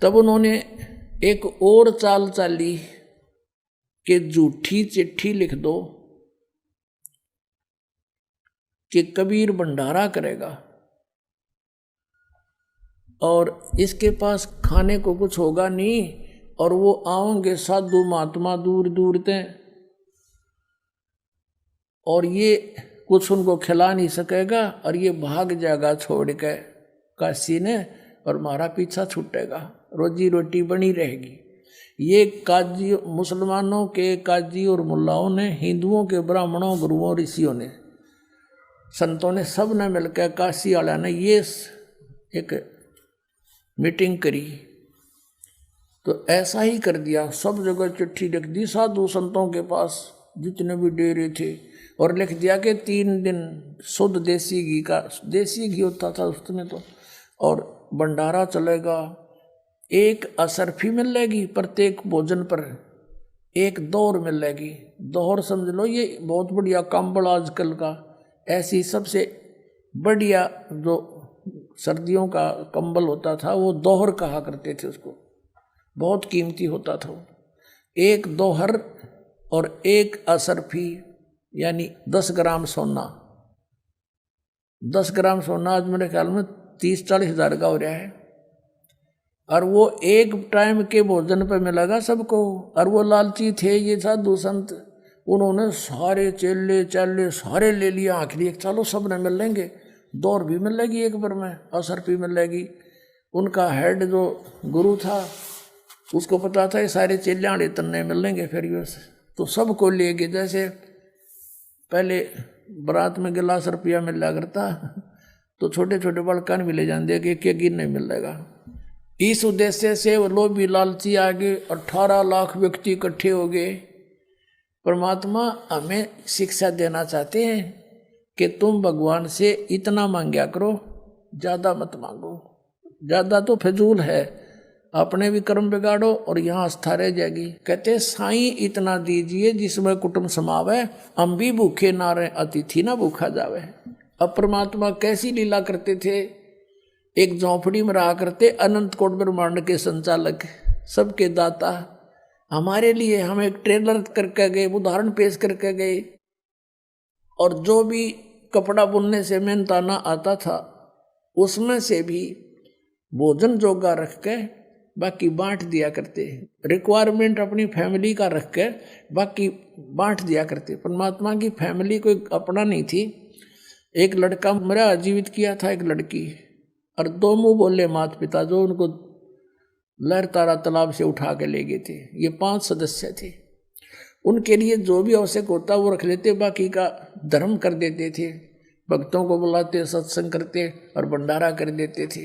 तब उन्होंने एक और चाल चाली कि झूठी चिट्ठी लिख दो कि कबीर भंडारा करेगा और इसके पास खाने को कुछ होगा नहीं और वो आओगे साधु महात्मा दूर दूर से और ये कुछ उनको खिला नहीं सकेगा और ये भाग जाएगा छोड़ के काशी ने और हमारा पीछा छूटेगा, रोजी रोटी बनी रहेगी। ये काजी मुसलमानों के काजी और मुल्लाओं ने, हिंदुओं के ब्राह्मणों, गुरुओं, ऋषियों ने, संतों ने, सब ने मिलकर काशी वाला ने ये एक मीटिंग करी। तो ऐसा ही कर दिया, सब जगह चिट्ठी लिख दी साधु संतों के पास जितने भी डेरे थे और लिख दिया कि 3 दिन शुद्ध देसी घी का, देसी घी होता था उसमें तो, और भंडारा चलेगा। एक असरफी मिलेगी प्रत्येक भोजन पर, एक दौर मिलेगी। दौर समझ लो ये बहुत बढ़िया कंबल आजकल का, ऐसी सबसे बढ़िया जो सर्दियों का कंबल होता था वो दोहर कहा करते थे उसको, बहुत कीमती होता था। एक दोहर और एक असरफी यानी 10 ग्राम सोना। 10 ग्राम सोना आज मेरे ख्याल में 30-40 हज़ार का हो रहा है और वो एक टाइम के भोजन पर मिलेगा सबको। और वो लालची थे ये साधु संत, उन्होंने सारे चेले चाले सारे ले लिया, आखिरी एक चलो सब ने मिल लेंगे, दौर भी मिलेगी एक बार में, असर भी मिलेगी। उनका हेड जो गुरु था उसको पता था ये सारे चेले आड़े तन्ने मिल लेंगे फिर ये, तो सबको ले गए। जैसे पहले बारात में गिलास रुपया मिल रहा करता तो छोटे छोटे बड़कान भी ले जाते कि एक गिर नहीं मिलेगा। इस उद्देश्य से वो लोभी लालची आ गए, 18 लाख व्यक्ति इकट्ठे हो गए। परमात्मा हमें शिक्षा देना चाहते हैं कि तुम भगवान से इतना मांगया करो, ज़्यादा मत मांगो। ज़्यादा तो फिजूल है, अपने भी कर्म बिगाड़ो और यहाँ आस्था रह जाएगी। कहते साईं इतना दीजिए जिसमें कुटुंब समावे, हम भी भूखे ना रहे, अतिथि ना भूखा जावे। अब परमात्मा कैसी लीला करते थे, एक झोंपड़ी में रहा करते, अनंत कोट ब्रह्मांड के संचालक, सबके दाता, हमारे लिए हम एक ट्रेलर करके गए, उदाहरण पेश करके गए। और जो भी कपड़ा बुनने से मेहनताना आता था उसमें से भी भोजन जोगा रख के बाकी बांट दिया करते, रिक्वायरमेंट अपनी फैमिली का रख के बाकी बांट दिया करते। परमात्मा की फैमिली कोई अपना नहीं थी। एक लड़का मरा, जीवित किया था एक लड़की, और 2 मुँह बोले माता पिता जो उनको लहर तारा तालाब से उठा के ले गए थे। ये 5 सदस्य थे, उनके लिए जो भी आवश्यक होता वो रख लेते, बाकी का धर्म कर देते थे, भक्तों को बुलाते, सत्संग करते और भंडारा कर देते थे।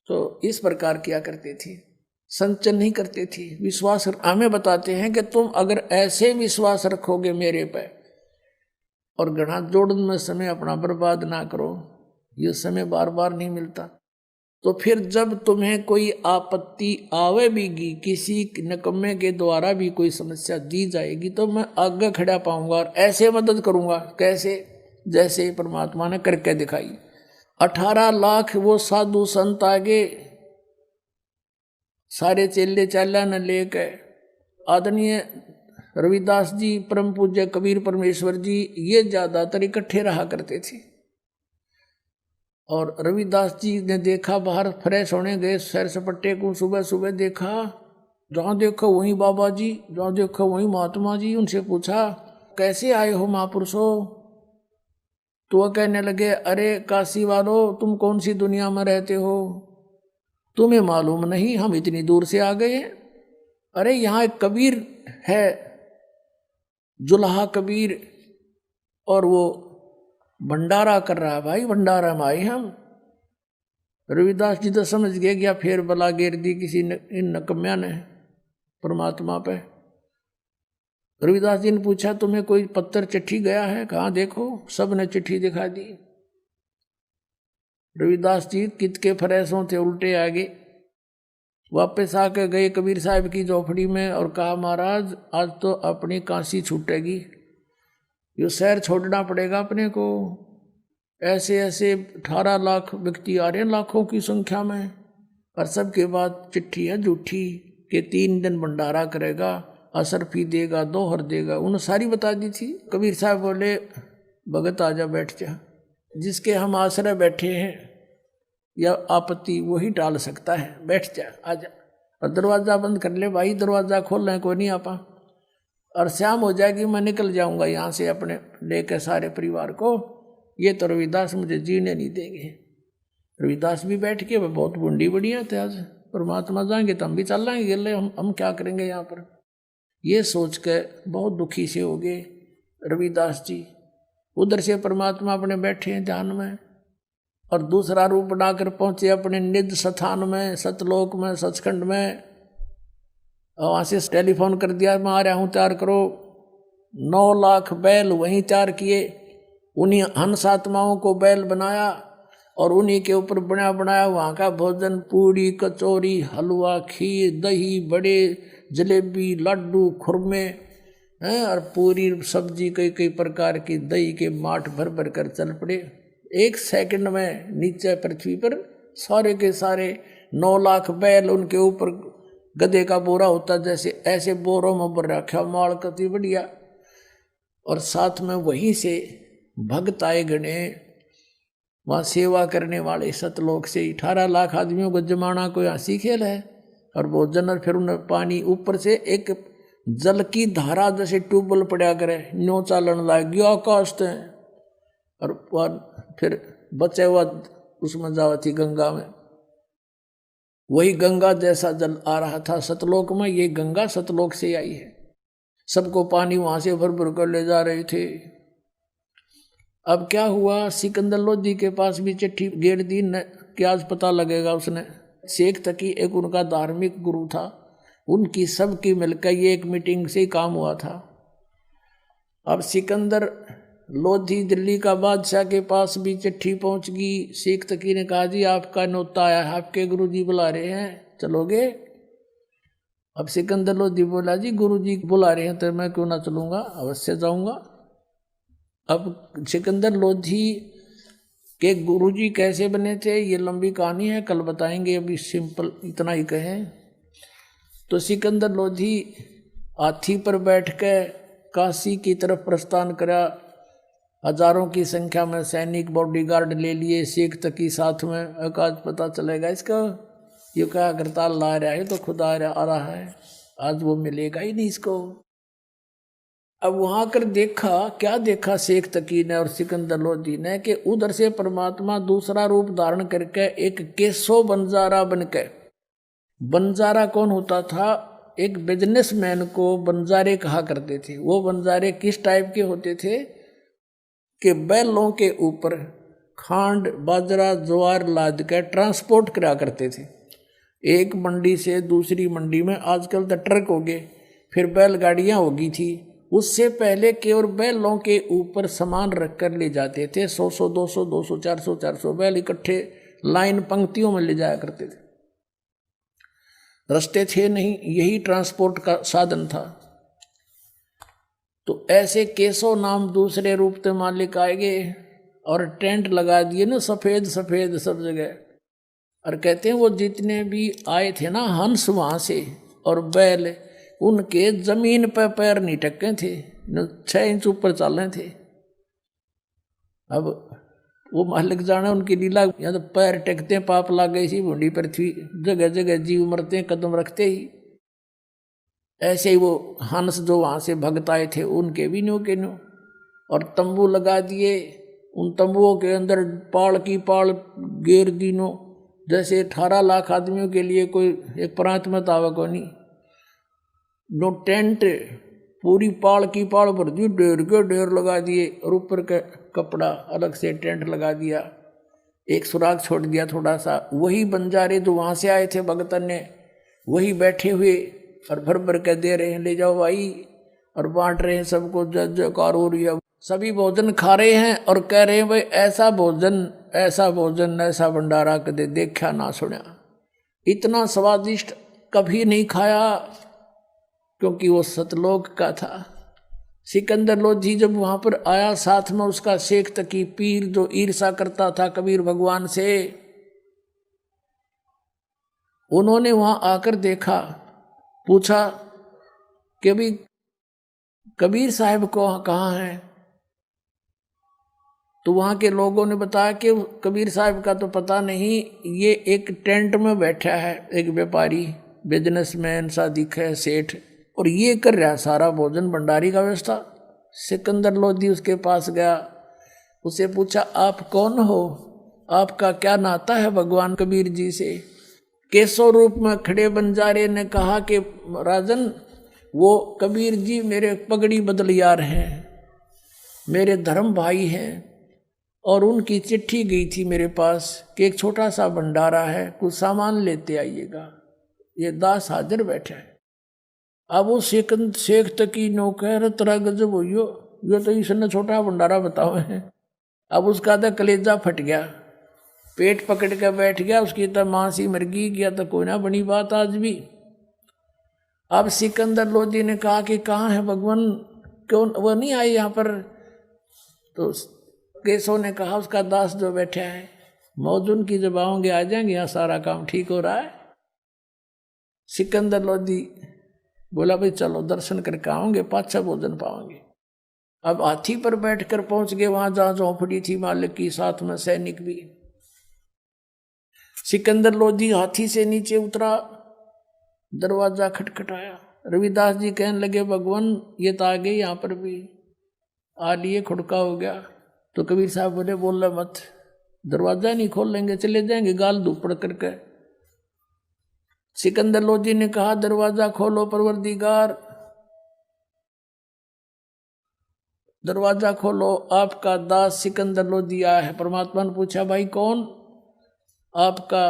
तो इस प्रकार किया करते थे, संचन नहीं करते थे। विश्वास हमें बताते हैं कि तुम अगर ऐसे विश्वास रखोगे मेरे पे और घड़ा जोड़न में समय अपना बर्बाद ना करो, ये समय बार बार नहीं मिलता, तो फिर जब तुम्हें कोई आपत्ति आवे भी, किसी निकम्मे के द्वारा भी कोई समस्या दी जाएगी, तो मैं आगे खड़ा पाऊंगा और ऐसे मदद करूंगा। कैसे? जैसे परमात्मा ने करके दिखाई। 18 लाख वो साधु संत आगे, सारे चेले चाला न लेके, आदरणीय रविदास जी, परम पूज्य कबीर परमेश्वर जी, ये ज्यादातर इकट्ठे रहा करते थे। और रविदास जी ने देखा, बाहर फ्रेश होने गए सैर सपट्टे को, सुबह सुबह देखा, जहाँ देखो वहीं बाबा जी, जहाँ देखो वहीं महात्मा जी। उनसे पूछा कैसे आए हो महापुरुषों? तो वह कहने लगे, अरे काशी वालों, तुम कौन सी दुनिया में रहते हो, तुम्हें मालूम नहीं हम इतनी दूर से आ गए। अरे यहाँ एक कबीर है, जुल्हा कबीर, और वो भंडारा कर रहा है। भाई भंडारा में आए हम। रविदास जी तो समझ गए क्या फिर बला घेर दी किसी इन नकम्या ने परमात्मा पे। रविदास जी ने पूछा तुम्हें कोई पत्थर चिट्ठी गया है? कहाँ देखो, सब ने चिट्ठी दिखा दी। रविदास जी कित के फरेसों थे उल्टे आगे, वापस आके गए कबीर साहब की झोपड़ी में और कहा महाराज आज तो अपनी काशी छूटेगी, ये शहर छोड़ना पड़ेगा अपने को। ऐसे ऐसे 18 लाख व्यक्ति आ रहे हैं लाखों की संख्या में, और सबके बाद चिट्ठी है झूठी कि 3 दिन भंडारा करेगा, असरफी देगा, दोहर देगा, उन्होंने सारी बता दी थी। कबीर साहब बोले भगत आजा बैठ जा, जिसके हम आश्रय बैठे हैं या आपत्ति वही टाल सकता है, बैठ जा आजा। और दरवाज़ा बंद कर ले भाई, दरवाज़ा खोल रहे कोई नहीं आपा, और शाम हो जाएगी मैं निकल जाऊंगा यहाँ से अपने लेकर सारे परिवार को, ये तो रविदास मुझे जीने नहीं देंगे। रविदास भी बैठ के वह बहुत बूंदी बढ़िया थे, आज परमात्मा जाएंगे तो हम भी चल जाएंगे, गले हम क्या करेंगे यहाँ पर, ये सोच के बहुत दुखी से हो गए रविदास जी। उधर से परमात्मा अपने बैठे हैं ध्यान में, और दूसरा रूप बनाकर पहुंचे अपने निज स्थान में, सतलोक में, सचखंड में। और वहाँ से टेलीफोन कर दिया मैं आ रहा हूँ, तैयार करो। 9 लाख बैल वहीं तैयार किए, उन्हीं हंस आत्माओं को बैल बनाया और उन्हीं के ऊपर बना बनाया वहाँ का भोजन, पूड़ी, कचौरी, हलवा, खीर, दही, बड़े, जलेबी, लड्डू, खुरमे हैं, और पूरी सब्जी कई कई प्रकार की, दही के माठ भर भर कर चल पड़े। 1 सेकंड में नीचे पृथ्वी पर सारे के सारे 9 लाख बैल, उनके ऊपर गधे का बोरा होता जैसे, ऐसे बोरों में भर रखा माल, कति बढ़िया। और साथ में वहीं से भक्त आए गणे, वहाँ सेवा करने वाले सतलोक से 18 लाख आदमियों को जमाना कोई हंसी खेल है। और भोजन, और फिर उन्हें पानी ऊपर से एक जल की धारा जैसे ट्यूबवेल पड़ा करे, न्यो चालन लाग गया आकाश से, और फिर बचे हुआ उसमें जावा थी गंगा में, वही गंगा जैसा जल आ रहा था सतलोक में। ये गंगा सतलोक से आई है, सबको पानी वहां से भर भर कर ले जा रहे थे। अब क्या हुआ, सिकंदर लोधी के पास भी चिट्ठी गेर दी न, क्या आज पता लगेगा उसने। शेख तकी एक उनका धार्मिक गुरु था, उनकी सबकी मिलकर ये एक मीटिंग से ही काम हुआ था। अब सिकंदर लोधी दिल्ली का बादशाह के पास भी चिट्ठी पहुंच गई। शेख तकी ने कहा जी आपका न्योता आया है, आपके गुरुजी बुला रहे हैं, चलोगे? अब सिकंदर लोधी बोला जी गुरुजी बुला रहे हैं तो मैं क्यों ना चलूंगा, अवश्य जाऊंगा। अब सिकंदर लोधी के गुरुजी कैसे बने थे ये लंबी कहानी है, कल बताएंगे, अभी सिंपल इतना ही कहें। तो सिकंदर लोधी हाथी पर बैठ के काशी की तरफ प्रस्थान करा, हजारों की संख्या में सैनिक बॉडीगार्ड ले लिए, शेख तकी साथ में। आज पता चलेगा इसका, ये क्या हड़ताल ला रहा है, तो खुद आ रहा है, आज वो मिलेगा ही नहीं इसको। अब वहां कर देखा, क्या देखा शेख तकी ने और सिकंदर लोधी ने, कि उधर से परमात्मा दूसरा रूप धारण करके एक केसो बंजारा बनके, बंजारा कौन होता था, एक बिजनेसमैन को बंजारे कहा करते थे। वो बंजारे किस टाइप के होते थे कि बैलों के ऊपर खांड, बाजरा, ज्वार लाद कर ट्रांसपोर्ट करा करते थे, एक मंडी से दूसरी मंडी में। आजकल तो ट्रक हो गए, फिर बैलगाड़ियाँ होगी थी, उससे पहले केवल बैलों के ऊपर सामान रख कर ले जाते थे। 100 200 200 400 बैल इकट्ठे लाइन पंक्तियों में ले जाया करते थे। रास्ते थे नहीं, यही ट्रांसपोर्ट का साधन था। तो ऐसे केसो नाम दूसरे रूप से मालिक आए गए और टेंट लगा दिए ना, सफेद सफेद सब जगह। और कहते हैं वो जितने भी आए थे ना हंस वहां से और बैल, उनके जमीन पर पैर नहीं टके थे, 6 इंच ऊपर चल रहे थे। अब वो मालिक जाने उनकी लीला, या तो पैर टेकते हैं पाप लाग गई सी भूडी पृथ्वी, जगह जगह जीव मरते हैं कदम रखते ही। ऐसे ही वो हंस जो वहां से भगत आए थे उनके भी न्यू के न्यू, और तंबू लगा दिए। उन तंबुओं के अंदर पाल की पाल घेर दिनों, जैसे 18 लाख आदमियों के लिए कोई एक प्रांत में तावा को नहीं। नो टेंट, पूरी पाल की पाल भर दी, ढेर के ढेर लगा दिए, और ऊपर का कपड़ा अलग से टेंट लगा दिया, एक सुराग छोड़ दिया थोड़ा सा। वही बंजारे जो वहां से आए थे भगतन ने, वही बैठे हुए और भर भर के दे रहे हैं, ले जाओ भाई, और बांट रहे हैं सबको, जय जयकार हो रही है। सभी भोजन खा रहे हैं और कह रहे हैं भाई ऐसा भोजन, ऐसा भोजन, ऐसा भंडारा कदे देखा ना सुना, इतना स्वादिष्ट कभी नहीं खाया, क्योंकि वो सतलोक का था। सिकंदर लोधी जब वहां पर आया, साथ में उसका शेख तकी पीर जो ईर्षा करता था कबीर भगवान से, उन्होंने वहां आकर देखा, पूछा कि भी कबीर साहब को कहाँ है। तो वहां के लोगों ने बताया कि कबीर साहब का तो पता नहीं, ये एक टेंट में बैठा है, एक व्यापारी, बिजनेसमैन सा दिखे, सेठ, और ये कर रहा सारा भोजन भंडारी का व्यवस्था। सिकंदर लोधी उसके पास गया, उसे पूछा आप कौन हो, आपका क्या नाता है भगवान कबीर जी से। केशव रूप में खड़े बंजारे ने कहा कि राजन, वो कबीर जी मेरे पगड़ी बदलियार हैं, मेरे धर्म भाई हैं, और उनकी चिट्ठी गई थी मेरे पास कि एक छोटा सा भंडारा है, कुछ सामान लेते आइएगा। ये दास हाजिर बैठा है। अब वो शेख तकी नौकर तरह गजब हो, यो तो इसने छोटा भंडारा बताओ है। अब उसका तो कलेजा फट गया, पेट पकड़ के बैठ गया, उसकी तो मांसी मर गई, गया तो कोई ना बनी बात आज भी। अब सिकंदर लोधी ने कहा कि कहाँ है भगवान, क्यों वो नहीं आए यहाँ पर। तो केशव ने कहा उसका दास जो बैठा है, मौजून की जब आओगे आ जाएंगे, यहाँ सारा काम ठीक हो रहा है। सिकंदर लोधी बोला भाई चलो दर्शन करके आओगे, पाछा भोजन पाओगे। अब हाथी पर बैठकर पहुंच गए वहां जहां झोंपड़ी थी मालिक की, साथ में सैनिक भी। सिकंदर लोधी हाथी से नीचे उतरा, दरवाजा खटखटाया। रविदास जी कहने लगे भगवान ये तो आ गए, यहाँ पर भी आ लिए, खुड़का हो गया। तो कबीर साहब बोले बोल मत, दरवाजा नहीं खोल लेंगे, चले जाएंगे गाल धूपड़ करके। सिकंदर लोधी ने कहा दरवाजा खोलो परवरदिगार, दरवाजा खोलो, आपका दास सिकंदर लोधी आया है। परमात्मा ने पूछा भाई कौन, आपका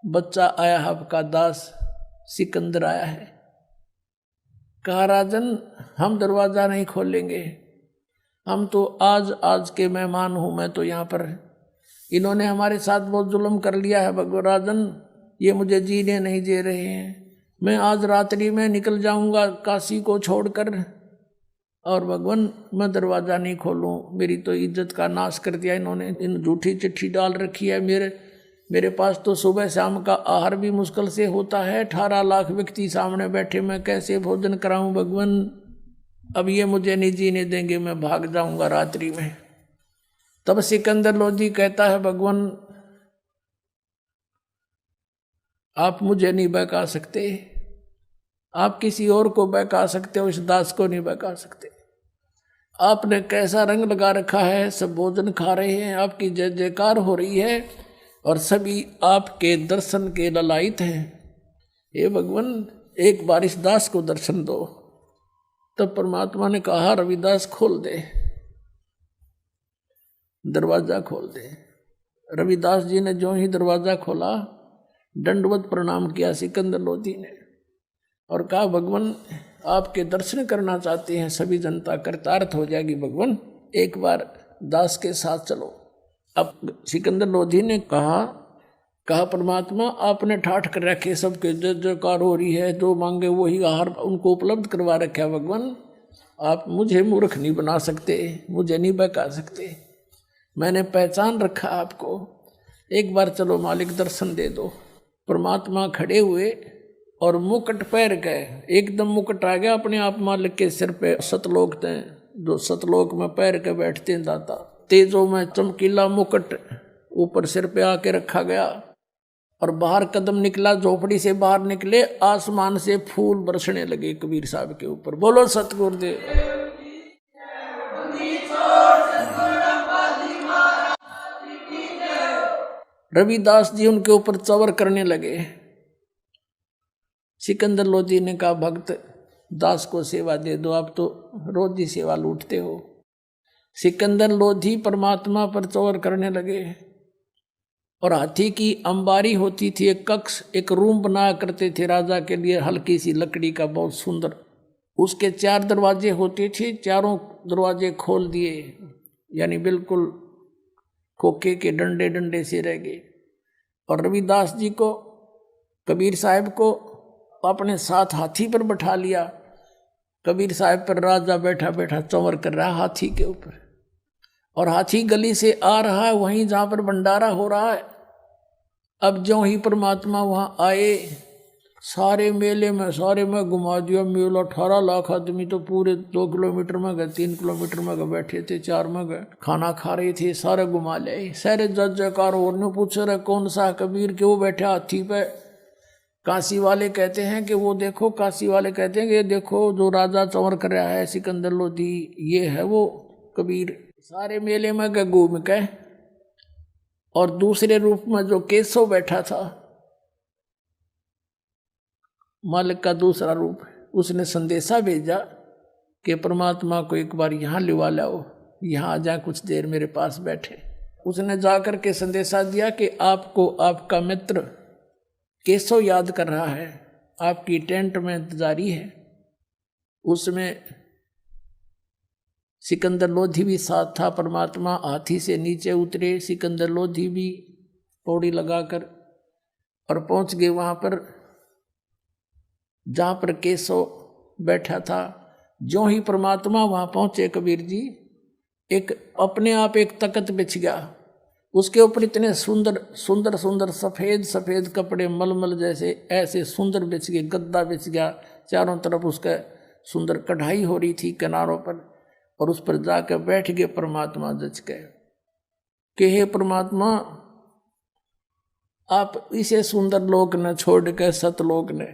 बच्चा आया है, आपका दास सिकंदर आया है। कहा राजन हम दरवाजा नहीं खोलेंगे, हम तो आज के मेहमान हूं, मैं तो यहाँ पर, इन्होंने हमारे साथ बहुत जुल्म कर लिया है भगवान राजन, ये मुझे जीने नहीं दे रहे हैं। मैं आज रात्रि में निकल जाऊंगा काशी को छोड़कर, और भगवान मैं दरवाज़ा नहीं खोलूं, मेरी तो इज्जत का नाश कर दिया इन्होंने, इन झूठी चिट्ठी डाल रखी है। मेरे पास तो सुबह शाम का आहार भी मुश्किल से होता है, 18 लाख व्यक्ति सामने बैठे, मैं कैसे भोजन कराऊं भगवान। अब ये मुझे नहीं जीने देंगे, मैं भाग जाऊंगा रात्रि में। तब सिकंदर लोधी कहता है भगवान आप मुझे नहीं बहका सकते, आप किसी और को बहका सकते हो, इस दास को नहीं बहका सकते। आपने कैसा रंग लगा रखा है, सब भोजन खा रहे हैं, आपकी जय जयकार हो रही है, और सभी आपके दर्शन के ललायित हैं। हे भगवान एक बार इस दास को दर्शन दो। तब परमात्मा ने कहा रविदास खोल दे, दरवाजा खोल दे। रविदास जी ने जो ही दरवाजा खोला, दंडवत प्रणाम किया सिकंदर लोधी ने, और कहा भगवान आपके दर्शन करना चाहते हैं, सभी जनता कृतार्थ हो जाएगी भगवान, एक बार दास के साथ चलो। अब सिकंदर लोधी ने कहा परमात्मा आपने ठाठ कर रखे, सबके जय जयकार हो रही है, जो मांगे वही आहार उनको उपलब्ध करवा रखा है भगवान, आप मुझे मूर्ख नहीं बना सकते, मुझे नहीं बहका सकते, मैंने पहचान रखा आपको, एक बार चलो मालिक दर्शन दे दो। परमात्मा खड़े हुए और मुकुट पैर गए, एकदम मुकुट आ गया अपने आप मालिक के सिर पे। सतलोक थे जो सतलोक में पैर के बैठते हैं दाता, तेजों में चमकीला मुकुट ऊपर सिर पे आके रखा गया, और बाहर कदम निकला, झोपड़ी से बाहर निकले, आसमान से फूल बरसने लगे कबीर साहब के ऊपर। बोलो सतगुरुदेव। रविदास जी उनके ऊपर चवर करने लगे। सिकंदर लोधी ने कहा भक्त दास को सेवा दे दो, आप तो रोज ही सेवा लूटते हो। सिकंदर लोधी परमात्मा पर चवर करने लगे, और हाथी की अंबारी होती थी, एक कक्ष, एक रूम बनाया करते थे राजा के लिए, हल्की सी लकड़ी का, बहुत सुंदर। उसके 4 दरवाजे होते थे, चारों दरवाजे खोल दिए, यानी बिल्कुल खोखे के डंडे डंडे से रह गए। और रविदास जी को, कबीर साहब को अपने साथ हाथी पर बैठा लिया। कबीर साहब पर राजा बैठा बैठा चंवर कर रहा हाथी के ऊपर, और हाथी गली से आ रहा है वहीं जहाँ पर भंडारा हो रहा है। अब ज्यों ही परमात्मा वहां आए, सारे मेले में सारे में घुमा दिया मेला। 18 लाख आदमी तो पूरे 2 किलोमीटर में गए, 3 किलोमीटर में गए, बैठे थे, 4 में गए, खाना खा रहे थे, सारे घुमा ले। सारे जज जयकार और ने पूछ रहे कौन सा कबीर के, वो बैठे हाथी पे। काशी वाले कहते हैं कि वो देखो, काशी वाले कहते हैं कि ये देखो जो राजा चंवर कर रहा है सिकंदर लोधी, ये है वो कबीर। सारे मेले में गए घूम के। और दूसरे रूप में जो केशव बैठा था, मालिक का दूसरा रूप, उसने संदेशा भेजा कि परमात्मा को एक बार यहाँ लिवा लाओ, यहाँ आ जाए, कुछ देर मेरे पास बैठे। उसने जाकर के संदेशा दिया कि आपको आपका मित्र केशव याद कर रहा है, आपकी टेंट में इंतजारी है। उसमें सिकंदर लोधी भी साथ था। परमात्मा हाथी से नीचे उतरे, सिकंदर लोधी भी पौड़ी लगाकर, और पहुंच गए वहां पर जहां पर केशव बैठा था। जो ही परमात्मा वहां पहुंचे कबीर जी, एक अपने आप एक तख्त बिछ गया, उसके ऊपर इतने सुंदर सुंदर सुंदर सफेद सफेद कपड़े मलमल जैसे ऐसे सुंदर बिछ गए, गद्दा बिछ गया, चारों तरफ उसका सुंदर कढ़ाई हो रही थी किनारों पर, और उस पर जाकर बैठ गए परमात्मा जच के कि हे परमात्मा, आप इसे सुंदर लोक न छोड़ के सतलोक ने,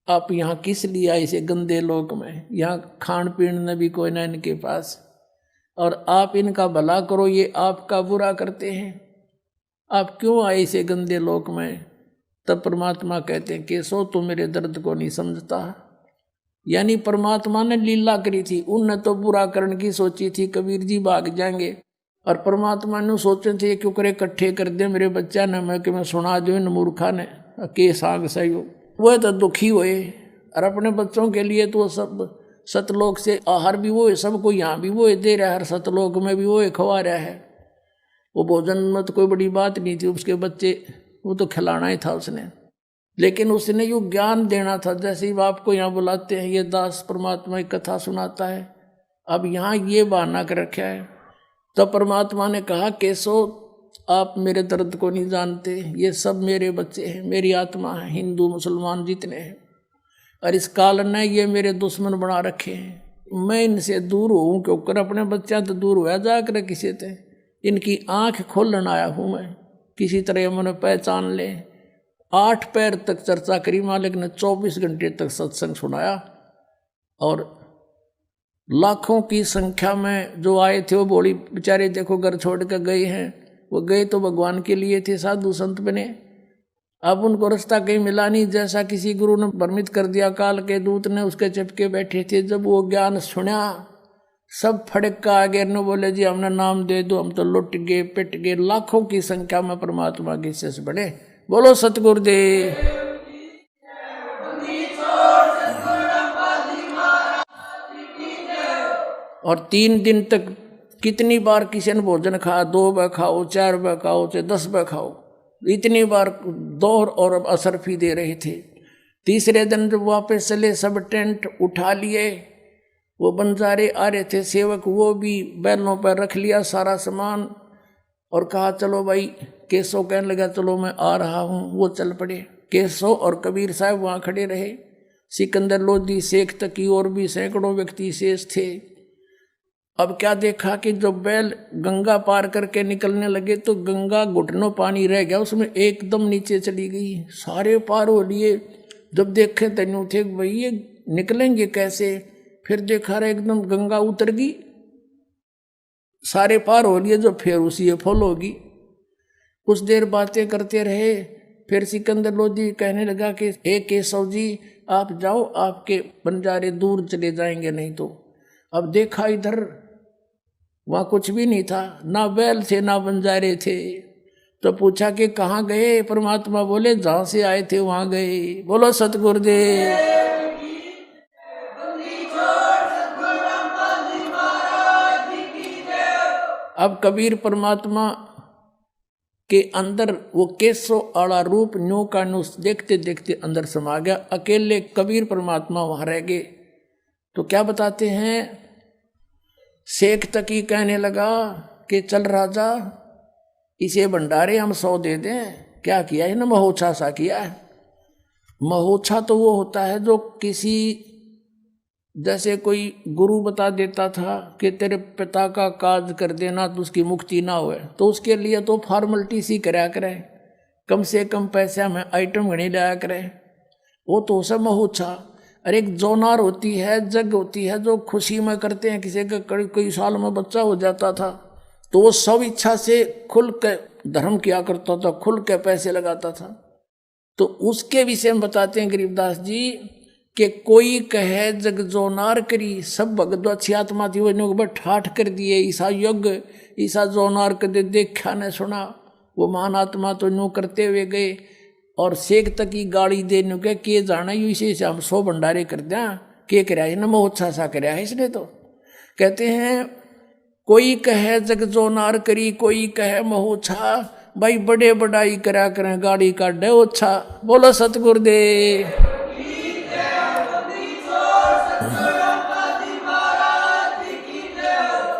आप यहाँ किस लिए आए इसे गंदे लोक में? यहाँ खान पीन न भी कोई ना इनके पास, और आप इनका भला करो, ये आपका बुरा करते हैं, आप क्यों आए इसे गंदे लोक में? तब परमात्मा कहते हैं केशव तो मेरे दर्द को नहीं समझता। यानी परमात्मा ने लीला करी थी, उनने तो बुरा करने की सोची थी, कबीर जी भाग जाएंगे, और परमात्मा ने सोचे थे क्यों करे इकट्ठे कर दे मेरे बच्चा ने, मैं कि मैं सुना दो इन मूर्खा ने के साग सही। वह तो दुखी हुए, और अपने बच्चों के लिए तो सब सतलोक से आहार भी वो है, सबको यहाँ भी वो दे रहा है, हर सतलोक में भी वो खवा रहा है। वो भोजन में तो कोई बड़ी बात नहीं थी, उसके बच्चे वो तो खिलाना ही था उसने, लेकिन उसने यो ज्ञान देना था। जैसे ही आपको यहाँ बुलाते हैं, ये दास परमात्मा की कथा सुनाता है, अब यहाँ ये बहाना कर रखा है। तो परमात्मा ने कहा केशव आप मेरे दर्द को नहीं जानते, ये सब मेरे बच्चे हैं, मेरी आत्मा है, हिंदू मुसलमान जितने हैं, और इस काल ने ये मेरे दुश्मन बना रखे हैं। मैं इनसे दूर हूँ क्योंकि अपने बच्चा तो दूर हुआ जाकर किसी से, इनकी आँख खोलन आया हूँ मैं, किसी तरह मैंने पहचान ले। 8 पैर तक चर्चा करी मालिक ने, 24 घंटे तक सत्संग सुनाया, और लाखों की संख्या में जो आए थे वो बोली बेचारे देखो घर छोड़ कर गए हैं, वो गए तो भगवान के लिए थे, साधु संत बने, अब उनको रास्ता कहीं मिला नहीं, जैसा किसी गुरु ने भ्रमित कर दिया, काल के दूत ने उसके चिपके बैठे थे। जब वो ज्ञान सुना सब फड़क का आगे न बोले जी हमने नाम दे दो, हम तो लुट गए पिट गए। लाखों की संख्या में परमात्मा के शिष्य बने। बोलो सतगुरुदेव। और 3 दिन तक कितनी बार किसी ने भोजन खाया, 2 बार खाओ, 4 बार खाओ, चाहे 10 बार खाओ, इतनी बार दौर और असरफी दे रहे थे। तीसरे दिन जब वापस चले, सब टेंट उठा लिए, वो बंजारे आ रहे थे सेवक, वो भी बैलों पर रख लिया सारा सामान, और कहा चलो भाई, केशव कहने लगा चलो मैं आ रहा हूँ, वो चल पड़े। केशव और कबीर साहब वहाँ खड़े रहे, सिकंदर लोधी शेख तकी और भी सैकड़ों व्यक्ति शेष थे। अब क्या देखा कि जब बैल गंगा पार करके निकलने लगे तो गंगा घुटनों पानी रह गया, उसमें एकदम नीचे चली गई, सारे पार हो लिए। जब देखे तनु थे भाई ये निकलेंगे कैसे, फिर देखा रहे एकदम गंगा उतर गई, सारे पार हो लिए, जो फिर उसी फॉल होगी। कुछ देर बातें करते रहे, फिर सिकंदर लोधी कहने लगा कि हे केशव जी आप जाओ, आपके बंजारे दूर चले जाएंगे नहीं तो। अब देखा इधर, वहाँ कुछ भी नहीं था, ना बैल थे ना बंजारे थे। तो पूछा कि कहाँ गए? परमात्मा बोले जहाँ से आए थे वहाँ गए। बोलो सतगुरुदेव। अब कबीर परमात्मा के अंदर वो केशव आड़ा रूप न्यू का न्यू देखते देखते अंदर समा गया। अकेले कबीर परमात्मा वहाँ रह गए। तो क्या बताते हैं, शेख तकी कहने लगा कि चल राजा, इसे भंडारे हम 100 दे दें, क्या किया है ना, महोत्सा सा किया है। महोत्सा तो वो होता है जो किसी, जैसे कोई गुरु बता देता था कि तेरे पिता का काज कर देना तो उसकी मुक्ति ना होए, तो उसके लिए तो फॉर्मेलिटी सी कराया करे, कम से कम पैसा में आइटम घनी लाया करे, वो तो सब महोत्सा। और एक जोनार होती है, जग होती है, जो खुशी में करते हैं। किसी का कई साल में बच्चा हो जाता था तो वो सब इच्छा से खुल के धर्म किया करता था, खुल के पैसे लगाता था। तो उसके विषय में बताते हैं गरीबदास जी कि कोई कहे जग जोनार करी, सब भगत अच्छी आत्मा थी वो ठाठ कर दिए। ईसा यज्ञ ईसा जोनार कदे देखा न सुना, वो महान आत्मा तो न्यू करते हुए गए और सेक तक की गाड़ी दे नु के जाना यू इसे से हम 100 भंडारे कर दिया, के कराया है ना, महोत्सा सा कराया है इसने। तो कहते हैं कोई कहे जग जोनार करी, कोई कहे महोत्सा, भाई बड़े बड़ाई करा करें गाड़ी का डे ओछा। बोलो सतगुरुदेव।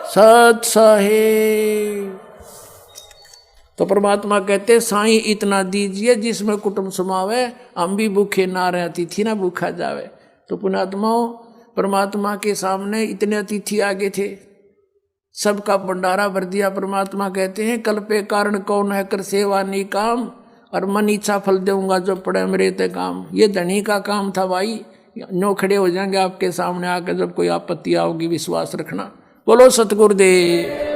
सत साहेब। तो परमात्मा कहते साईं इतना दीजिए जिसमें कुटुंब समावे, हम भी भूखे ना रहे, अतिथि ना भूखा जावे। तो पुण्यात्माओं, परमात्मा के सामने इतने अतिथि आगे थे, सबका भंडारा भर दिया। परमात्मा कहते हैं कल पे कारण कौन है, कर सेवा नी काम, और मन इच्छा फल दूंगा जो पड़े मेरे ते काम। ये धनी का काम था भाई, नो खड़े हो जाएंगे आपके सामने आकर जब कोई आपत्ति आओगी, विश्वास रखना। बोलो सतगुरुदेव।